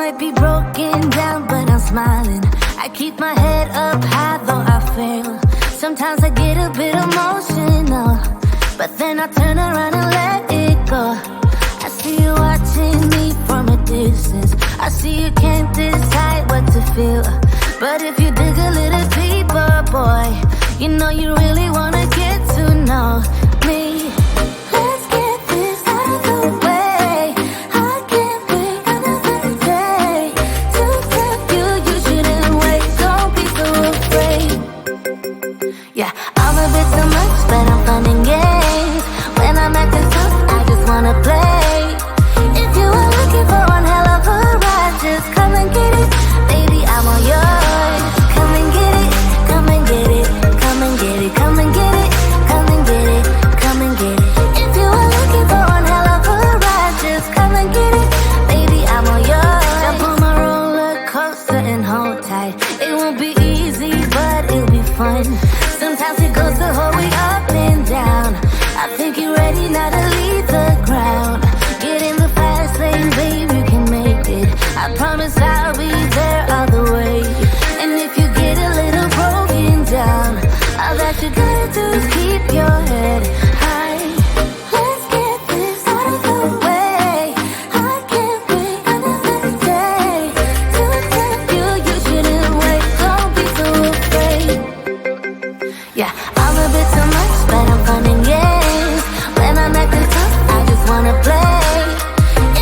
might be broken down, but I'm smiling. I keep my head up high, though I fail. Sometimes I get a bit emotional, but then I turn around and let it go. I see you watching me from a distance. I see you can't decide what to feel, but if you dig a little deeper, boy, you know you really wanna get to know me. Let's get wanna play. If you were looking for one hell of a ride, just come and get it. Baby, I'm all yours. Come and get it, come and get it, come and get it, come and get it, come and get it, come and get it. If you were looking for one hell of a ride, just come and get it. Baby, I'm all yours. Jump on my roller coaster and hold tight. It won't be easy, but it'll be fun. Sometimes it goes the whole way up and down. I think you're ready now to leave the ground. Get in the fast lane, babe, you can make it. I promise I'll be there all the way. And if you get a little broken down, all that you gotta do is keep your head high. Let's get this out of the way. I can't wait another day to tell you you shouldn't wait. Don't be so afraid. Yeah, I'm a bit too much, but I'm fun and games. When I'm acting tough, I just wanna play.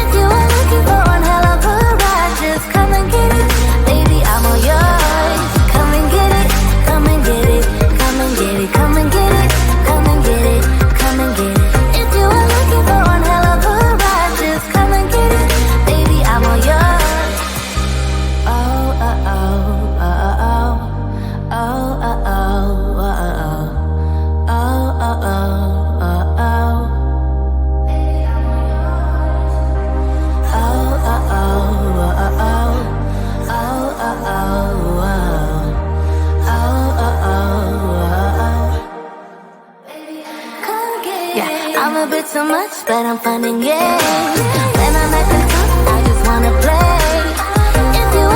If you are looking for one hell of a ride, just come and get it. Baby, I'm all yours. Come and get it, come and get it, come and get it, come and get it, come and get it, come and get it. If you are looking for one hell of a ride, just come and get it. Baby, I'm all yours. Oh, oh, oh, oh, oh, oh, oh, oh, oh, oh, oh, oh, oh, oh. I'm a bit too much, but I'm fun and games. When I'm acting tough, I just wanna play. If you